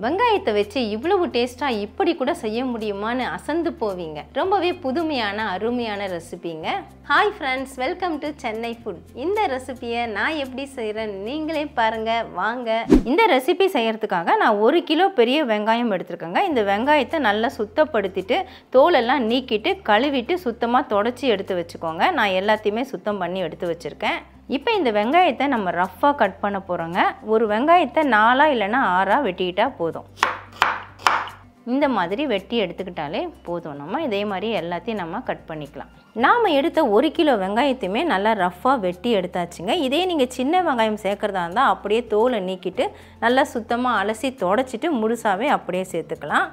வெங்காயத்தை வச்சு இவ்வளவு டேஸ்ட்டாக இப்படி கூட செய்ய முடியுமான்னு அசந்து போவீங்க. ரொம்பவே புதுமையான அருமையான ரெசிபிங்க. Hi friends, welcome to Chennai food. இந்த ரெசிபியை நான் எப்படி செய்கிறேன்னு நீங்களே பாருங்கள் வாங்க. இந்த ரெசிபி செய்கிறதுக்காக நான் 1 கிலோ பெரிய வெங்காயம் எடுத்துருக்கேங்க. இந்த வெங்காயத்தை நல்லா சுத்தப்படுத்திட்டு தோலெல்லாம் நீக்கிட்டு கழுவிட்டு சுத்தமாக தொடச்சி எடுத்து வச்சுக்கோங்க. நான் எல்லாத்தையுமே சுத்தம் பண்ணி எடுத்து வச்சுருக்கேன். இப்போ இந்த வெங்காயத்தை நம்ம ரஃப்பாக கட் பண்ண போகிறோங்க. ஒரு வெங்காயத்தை 4 இல்லைன்னா 6 வெட்டிக்கிட்டா போதும். இந்த மாதிரி வெட்டி எடுத்துக்கிட்டாலே போதும். நம்ம இதே மாதிரி எல்லாத்தையும் நம்ம கட் பண்ணிக்கலாம். நாம் எடுத்த 1 கிலோ வெங்காயத்தையுமே நல்லா ரஃப்பாக வெட்டி எடுத்தாச்சுங்க. இதே நீங்கள் சின்ன வெங்காயம் சேர்க்குறதா இருந்தால் அப்படியே தோலை நீக்கிட்டு நல்லா சுத்தமாக அலசி தொடச்சிட்டு முழுசாகவே அப்படியே சேர்த்துக்கலாம்.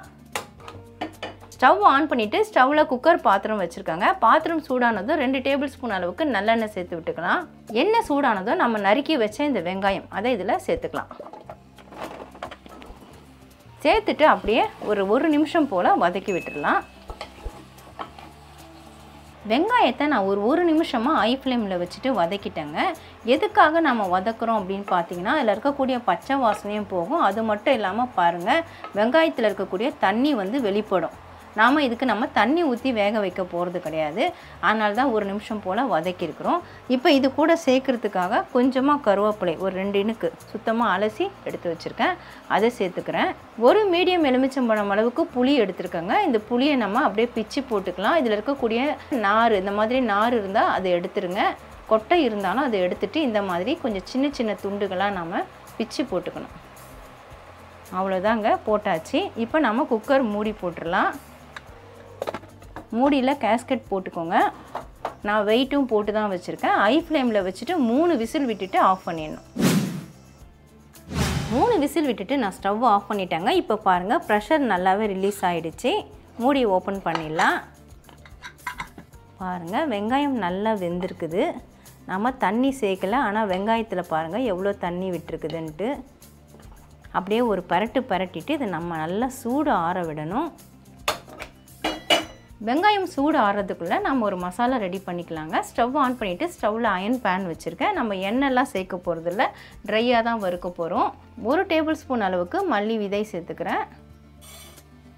ஸ்டவ் ஆன் பண்ணிவிட்டு ஸ்டவ்வில் குக்கர் பாத்திரம் வச்சுருக்காங்க. பாத்திரம் சூடானதும் 2 டேபிள் ஸ்பூன் அளவுக்கு நல்லெண்ணெய் சேர்த்து விட்டுக்கலாம். எண்ணெய் சூடானதும் நம்ம நறுக்கி வச்ச இந்த வெங்காயம் அதை இதில் சேர்த்துக்கலாம். சேர்த்துட்டு அப்படியே ஒரு நிமிஷம் போல் வதக்கி விட்டுடலாம். வெங்காயத்தை நான் ஒரு நிமிஷமாக ஹை ஃப்ளேமில் வச்சுட்டு வதக்கிட்டேங்க. எதுக்காக நம்ம வதக்குறோம் அப்படின்னு பார்த்தீங்கன்னா, அதில் இருக்கக்கூடிய பச்சை வாசனையும் போகும். அது மட்டும் இல்லாமல் பாருங்கள், வெங்காயத்தில் இருக்கக்கூடிய தண்ணி வெளிப்படும். நாம் இதுக்கு தண்ணி ஊற்றி வேக வைக்க போகிறது கிடையாது. அதனால தான் 1 நிமிஷம் போல் வதக்கியிருக்கிறோம். இப்போ இது கூட சேர்க்குறதுக்காக கொஞ்சமாக கருவேப்பிலை ஒரு 2 இனுக்கு சுத்தமாக அலசி எடுத்து வச்சுருக்கேன். அதை சேர்த்துக்கிறேன். ஒரு மீடியம் எலுமிச்சம்பழம் அளவுக்கு புளி எடுத்துருக்கேங்க. இந்த புளியை நம்ம அப்படியே பிச்சு போட்டுக்கலாம். இதில் இருக்கக்கூடிய நார், இந்த மாதிரி நார் இருந்தால் அதை எடுத்துருங்க. கொட்டை இருந்தாலும் அதை எடுத்துட்டு இந்த மாதிரி கொஞ்சம் சின்ன சின்ன துண்டுகளாக நம்ம பிச்சு போட்டுக்கணும். அவ்வளோதாங்க, போட்டாச்சு. இப்போ நம்ம குக்கர் மூடி போட்டுடலாம். மூடியில் கேஸ்கெட் போட்டுக்கோங்க. நான் வெயிட்டும் போட்டு தான் வச்சுருக்கேன். ஹை ஃப்ளேமில் வச்சுட்டு 3 விசில் விட்டுட்டு ஆஃப் பண்ணிடணும். 3 விசில் விட்டுட்டு நான் ஸ்டவ் ஆஃப் பண்ணிட்டேங்க. இப்போ பாருங்கள், ப்ரெஷர் நல்லாவே ரிலீஸ் ஆகிடுச்சு. மூடி ஓப்பன் பண்ணிடலாம். பாருங்கள், வெங்காயம் நல்லா வெந்திருக்குது. நம்ம தண்ணி சேர்க்கலை, ஆனால் வெங்காயத்தில் பாருங்கள் எவ்வளோ தண்ணி விட்டுருக்குதுன்ட்டு. அப்படியே ஒரு பரட்டிட்டு இதை நம்ம நல்லா சூடு ஆற விடணும். வெங்காயம் சூடு ஆறதுக்குள்ளே நம்ம ஒரு மசாலா ரெடி பண்ணிக்கலாங்க. ஸ்டவ் ஆன் பண்ணிவிட்டு ஸ்டவ்வில் அயன் பேன் வச்சுருக்கேன். நம்ம எண்ணெய்லாம் சேர்க்க போகிறதில்ல, ட்ரையாக தான் வறுக்க போகிறோம். 1 டேபிள் ஸ்பூன் அளவுக்கு மல்லி விதை சேர்த்துக்கிறேன்.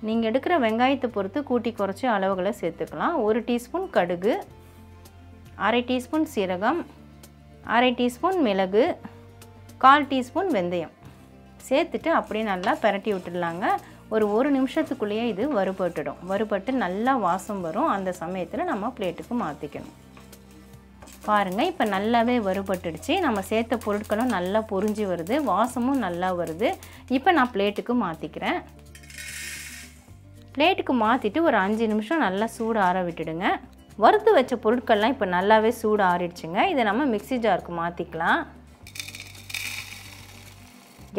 நீங்கள் எடுக்கிற வெங்காயத்தை பொறுத்து கூட்டி குறைச்சி அளவுகளை சேர்த்துக்கலாம். 1 டீஸ்பூன் கடுகு, 1/2 டீஸ்பூன் சீரகம், 1/2 டீஸ்பூன் மிளகு, 1/4 டீஸ்பூன் வெந்தயம் சேர்த்துட்டு அப்படியே நல்லா பரட்டி விட்டுடலாங்க. ஒரு நிமிஷத்துக்குள்ளேயே இது வறுபட்டுடும். வறுபட்டு நல்லா வாசம் வரும். அந்த சமயத்தில் நம்ம பிளேட்டுக்கு மாற்றிக்கணும். பாருங்கள், இப்போ நல்லாவே வறுபட்டுடுச்சு. நம்ம சேர்த்த பொருட்களும் நல்லா பொரிஞ்சு வருது, வாசமும் நல்லா வருது. இப்போ நான் பிளேட்டுக்கு மாற்றிக்கிறேன். பிளேட்டுக்கு மாற்றிட்டு ஒரு 5 நிமிஷம் நல்லா சூடு ஆற விட்டுடுங்க. வறுத்து வச்ச பொருட்கள்லாம் இப்போ நல்லாவே சூடு ஆறிடுச்சுங்க. இதை நம்ம மிக்ஸி ஜாருக்கு மாற்றிக்கலாம்.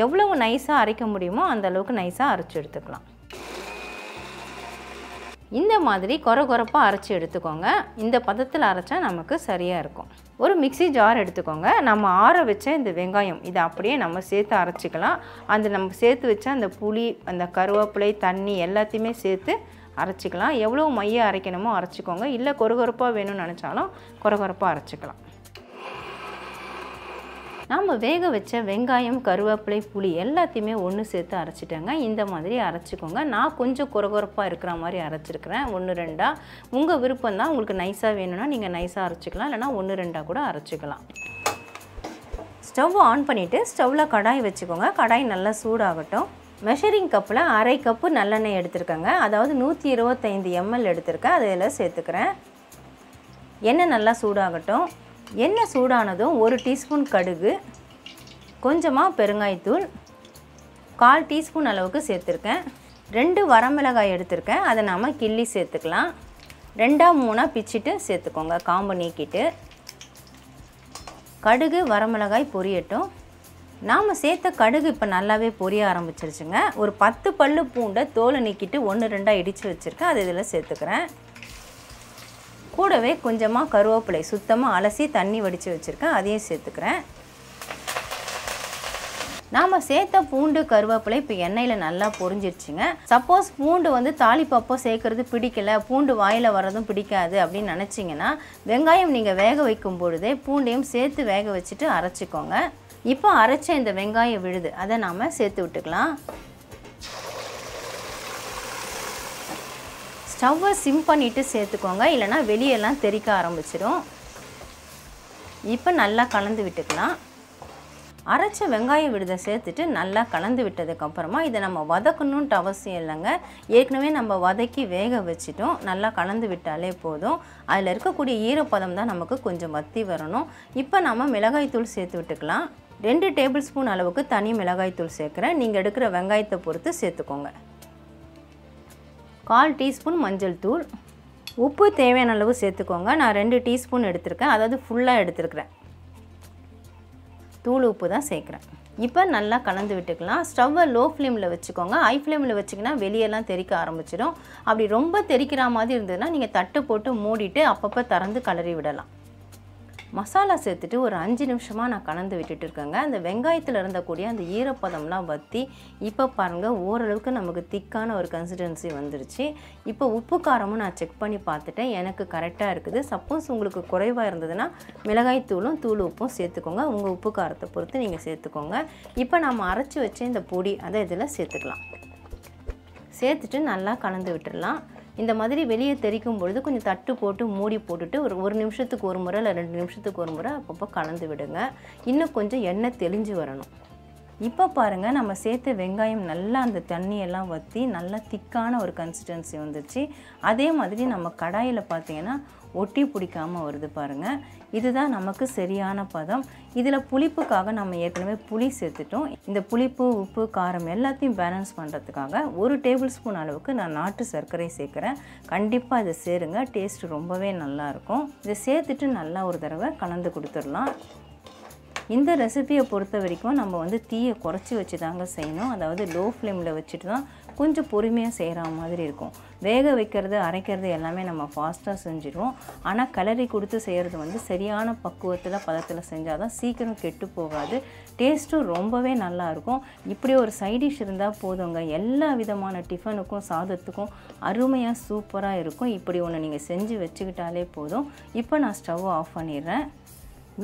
எவ்வளவு நைஸாக அரைக்க முடியுமோ அந்த அளவுக்கு நைஸாக அரைச்சி எடுத்துக்கலாம். இந்த மாதிரி கொரப்பாக அரைச்சி எடுத்துக்கோங்க. இந்த பதத்தில் அரைச்சா நமக்கு சரியாக இருக்கும். ஒரு மிக்ஸி ஜார் எடுத்துக்கோங்க. நம்ம ஆற வச்ச இந்த வெங்காயம் இதை அப்படியே நம்ம சேர்த்து அரைச்சிக்கலாம். நம்ம சேர்த்து வச்ச அந்த புளி, அந்த கருவேப்பிலை, தண்ணி எல்லாத்தையுமே சேர்த்து அரைச்சிக்கலாம். எவ்வளோ மைய அரைக்கணுமோ அரைச்சிக்கோங்க. இல்லை கொரப்பாக வேணும்னு நினச்சாலும் கொரப்பாக அரைச்சிக்கலாம். நாம் வேக வச்ச வெங்காயம், கருவேப்பிலை, புளி எல்லாத்தையுமே ஒன்று சேர்த்து அரைச்சிட்டேங்க. இந்த மாதிரி அரைச்சிக்கோங்க. நான் கொஞ்சம் கொரப்பாக இருக்கிற மாதிரி அரைச்சிருக்கிறேன், 1-2. உங்கள் விருப்பம் தான். உங்களுக்கு நைஸாக வேணும்னா நீங்கள் நைஸாக அரைச்சிக்கலாம், இல்லைனா 1-2 கூட அரைச்சிக்கலாம். ஸ்டவ் ஆன் பண்ணிவிட்டு ஸ்டவ்வில் கடாய் வச்சுக்கோங்க. கடாய் நல்லா சூடாகட்டும். மெஷரிங் கப்பில் 1/2 கப்பு நல்லெண்ணெய் எடுத்துருக்கேங்க. அதாவது 125 ml எடுத்துருக்கேன். அதில் சேர்த்துக்கிறேன். எண்ணெய் நல்லா சூடாகட்டும். எண்ணெய் சூடானதும் 1 டீஸ்பூன் கடுகு, கொஞ்சமாக பெருங்காயத்தூள், 1/4 டீஸ்பூன் அளவுக்கு சேர்த்துருக்கேன். 2 வரமிளகாய் எடுத்துருக்கேன். அதை நாம் கிள்ளி சேர்த்துக்கலாம். 2-3 பிச்சிட்டு சேர்த்துக்கோங்க, காம்பு நீக்கிட்டு. கடுகு வரமிளகாய் பொரியட்டும். நாம் சேர்த்த கடுகு இப்போ நல்லாவே பொரிய ஆரம்பிச்சிருச்சுங்க. ஒரு 10 பல்லு பூண்டை தோலை நீக்கிட்டு 1-2 இடித்து வச்சுருக்கேன். அது இதில் சேர்த்துக்கிறேன். கூடவே கொஞ்சமாக கருவேப்பிலை சுத்தமாக அலசி தண்ணி வடித்து வச்சுருக்கேன், அதையும் சேர்த்துக்கிறேன். நாம் சேர்த்த பூண்டு, கருவேப்பிலை இப்போ எண்ணெயில் நல்லா பொரிஞ்சிருச்சுங்க. சப்போஸ் பூண்டு தாளிப்பப்போ சேர்க்குறது பிடிக்கல, பூண்டு வாயில் வர்றதும் பிடிக்காது அப்படின்னு நினச்சிங்கன்னா, வெங்காயம் நீங்கள் வேக வைக்கும் பொழுதே பூண்டையும் சேர்த்து வேக வச்சுட்டு அரைச்சிக்கோங்க. இப்போ அரைச்ச இந்த வெங்காயம் விழுது, அதை நாம் சேர்த்து விட்டுக்கலாம். ஸ்டவ்வை சிம் பண்ணிவிட்டு சேர்த்துக்கோங்க, இல்லைனா வெளியெல்லாம் தெறிக்க ஆரம்பிச்சிடும். இப்போ நல்லா கலந்து விட்டுக்கலாம். அரைச்ச வெங்காய விழுதை சேர்த்துட்டு நல்லா கலந்து விட்டதுக்கப்புறமா இதை நம்ம வதக்கணுன்ட்டு அவசியம் இல்லைங்க. ஏற்கனவே நம்ம வதக்கி வேக வச்சிட்டோம். நல்லா கலந்து விட்டாலே போதும். அதில் இருக்கக்கூடிய ஈரப்பதம் தான் நமக்கு கொஞ்சம் வற்றி வரணும். இப்போ நம்ம மிளகாய்த்தூள் சேர்த்து விட்டுக்கலாம். 2 டேபிள் ஸ்பூன் அளவுக்கு தனி மிளகாய்த்தூள் சேர்க்குறேன். நீங்கள் எடுக்கிற வெங்காயத்தை பொறுத்து சேர்த்துக்கோங்க. 1/4 டீஸ்பூன் மஞ்சள் தூள். உப்பு தேவையான அளவு சேர்த்துக்கோங்க. நான் 2 டீஸ்பூன் எடுத்திருக்கேன், அதாவது ஃபுல்லாக எடுத்துருக்கிறேன். தூள் உப்பு தான் சேர்க்குறேன். இப்போ நல்லா கலந்து விட்டுக்கலாம். ஸ்டவ்வை லோ ஃப்ளேமில் வச்சுக்கோங்க. ஹை ஃப்ளேமில் வச்சிங்கன்னா வெளியெல்லாம் தெறிக்க ஆரம்பிச்சிடும். அப்படி ரொம்ப தெறிக்கிற மாதிரி இருந்ததுன்னா நீங்கள் தட்டு போட்டு மூடிட்டு அப்பப்போ திறந்து கிளறி விடலாம். மசாலா சேர்த்துட்டு ஒரு 5 நிமிஷமாக நான் கலந்து விட்டுட்டு இருக்கேங்க. அந்த வெங்காயத்தில் இருந்தக்கூடிய அந்த ஈரப்பதம்லாம் வற்றி இப்போ பாருங்கள் ஓரளவுக்கு நமக்கு திக்கான ஒரு கன்சிஸ்டன்சி வந்துருச்சு. இப்போ உப்பு காரமும் நான் செக் பண்ணி பார்த்துட்டேன், எனக்கு கரெக்டாக இருக்குது. சப்போஸ் உங்களுக்கு குறைவாக இருந்ததுன்னா மிளகாய்த்தூளும் தூள் உப்பும் சேர்த்துக்கோங்க. உங்கள் உப்பு காரத்தை பொறுத்து நீங்கள் சேர்த்துக்கோங்க. இப்போ நம்ம அரைச்சி வச்ச இந்த பொடி அதை இதில் சேர்த்துக்கலாம். சேர்த்துட்டு நல்லா கலந்து விட்டுடலாம். இந்த மாதிரி வெளியே தெறிக்கும் பொழுது கொஞ்சம் தட்டு போட்டு மூடி போட்டுட்டு ஒரு நிமிஷத்துக்கு ஒரு முறை இல்லை 2 நிமிஷத்துக்கு ஒரு முறை அப்பப்போ கலந்து விடுங்க. இன்னும் கொஞ்சம் எண்ணெய் தெளிஞ்சு வரணும். இப்போ பாருங்கள் நம்ம சேர்த்த வெங்காயம் நல்லா அந்த தண்ணியெல்லாம் வற்றி நல்லா திக்கான ஒரு கன்சிஸ்டன்சி வந்துடுச்சு. அதே மாதிரி நம்ம கடாயில் பார்த்திங்கன்னா ஒட்டி பிடிக்காமல் வருது பாருங்கள். இதுதான் நமக்கு சரியான பதம். இதில் புளிப்புக்காக நம்ம ஏற்கனவே புளி சேர்த்துட்டோம். இந்த புளிப்பு உப்பு காரம் எல்லாத்தையும் பேலன்ஸ் பண்ணுறதுக்காக 1 டேபிள் ஸ்பூன் அளவுக்கு நான் நாட்டு சர்க்கரை சேர்க்குறேன். கண்டிப்பாக இதை சேருங்க, டேஸ்ட் ரொம்பவே நல்லாயிருக்கும். இதை சேர்த்துட்டு நல்லா ஒரு தடவை கலந்து கொடுத்துடலாம். இந்த ரெசிபியை பொறுத்த வரைக்கும் நம்ம தீயை குறைச்சி வச்சு தாங்க செய்யணும். அதாவது லோ ஃப்ளேமில் வச்சுட்டு தான் கொஞ்சம் பொறுமையாக செய்கிற மாதிரி இருக்கும். வேக வைக்கிறது அரைக்கிறது எல்லாமே நம்ம ஃபாஸ்ட்டாக செஞ்சிடுவோம். ஆனால் கிளறி கொடுத்து செய்கிறது சரியான பக்குவத்தில் பதத்தில் செஞ்சால் தான் சீக்கிரம் கெட்டு போகாது. டேஸ்ட்டும் ரொம்பவே நல்லாயிருக்கும். இப்படி ஒரு சைடிஷ் இருந்தால் போதுங்க, எல்லா விதமான டிஃபனுக்கும் சாதத்துக்கும் அருமையாக சூப்பராக இருக்கும். இப்படி ஒன்று நீங்கள் செஞ்சு வச்சுக்கிட்டாலே போதும். இப்போ நான் ஸ்டவ் ஆஃப் பண்ணிடுறேன்.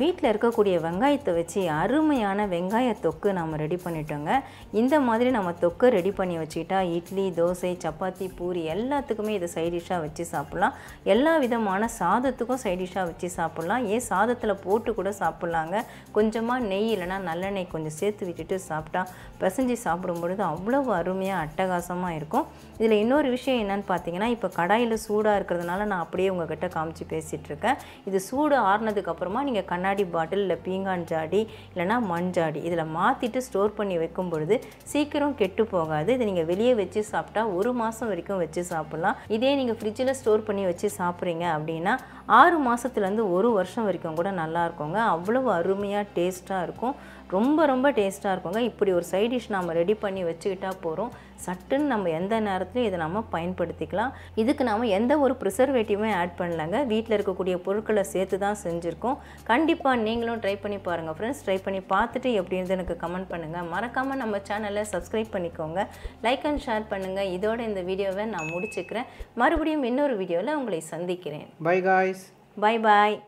வீட்டில் இருக்கக்கூடிய வெங்காயத்தை வச்சு அருமையான வெங்காய தொக்கு நம்ம ரெடி பண்ணிட்டோங்க. இந்த மாதிரி நம்ம தொக்கு ரெடி பண்ணி வச்சுக்கிட்டா இட்லி, தோசை, சப்பாத்தி, பூரி எல்லாத்துக்குமே இதை சைடிஷ்ஷாக வச்சு சாப்பிட்லாம். எல்லா விதமான சாதத்துக்கும் சைடிஷ்ஷாக வச்சு சாப்பிட்லாம். ஏன் சாதத்தில் போட்டு கூட சாப்பிட்லாங்க. கொஞ்சமாக நெய் இல்லைனா நல்லெண்ணெய் கொஞ்சம் சேர்த்து விட்டுட்டு சாப்பிட்டா பிசைஞ்சு சாப்பிடும் பொழுது அவ்வளவு அருமையாக அட்டகாசமாக இருக்கும். இதில் இன்னொரு விஷயம் என்னென்னு பார்த்தீங்கன்னா, இப்போ கடாயில் சூடாக இருக்கிறதுனால நான் அப்படியே உங்கள்கிட்ட காமிச்சு பேசிகிட்ருக்கேன். இது சூடு ஆறுனதுக்கப்புறமா நீங்கள் கண்ணாடி பாட்டில் இல்லை பீங்கான் ஜாடி இல்லைனா மண் ஜாடி இதில் மாற்றிட்டு ஸ்டோர் பண்ணி வைக்கும் பொழுது சீக்கிரம் கெட்டு போகாது. இதை நீங்கள் வெளியே வச்சு சாப்பிட்டா 1 மாதம் வரைக்கும் வச்சு சாப்பிட்லாம். இதே நீங்கள் ஃப்ரிட்ஜில் ஸ்டோர் பண்ணி வச்சு சாப்பிட்றீங்க அப்படின்னா 6 மாதத்துலேருந்து 1 வருஷம் வரைக்கும் கூட நல்லா இருக்குங்க. அவ்வளவு அருமையாக டேஸ்ட்டாக இருக்கும். ரொம்ப ரொம்ப டேஸ்ட்டாக இருக்குங்க. இப்படி ஒரு சைட் டிஷ் நம்ம ரெடி பண்ணி வச்சுக்கிட்டா போகிறோம். சட்டுன்னு நம்ம எந்த நேரத்துலையும் இதை நம்ம பயன்படுத்திக்கலாம். இதுக்கு நாம் எந்த ஒரு ப்ரிசர்வேட்டிவுமே ஆட் பண்ணலங்க. வீட்டில் இருக்கக்கூடிய பொருட்களை சேர்த்து தான் செஞ்சுருக்கோம். கண்டிப்பாக நீங்களும் ட்ரை பண்ணி பாருங்கள் ஃப்ரெண்ட்ஸ். ட்ரை பண்ணி பார்த்துட்டு எப்படி இருந்து எனக்கு கமெண்ட் பண்ணுங்கள். மறக்காமல் நம்ம சேனலை சப்ஸ்கிரைப் பண்ணிக்கோங்க. லைக் அண்ட் ஷேர் பண்ணுங்கள். இதோட இந்த வீடியோவை நான் முடிச்சுக்கிறேன். மறுபடியும் இன்னொரு வீடியோவில் உங்களை சந்திக்கிறேன். By guys. Bye bye.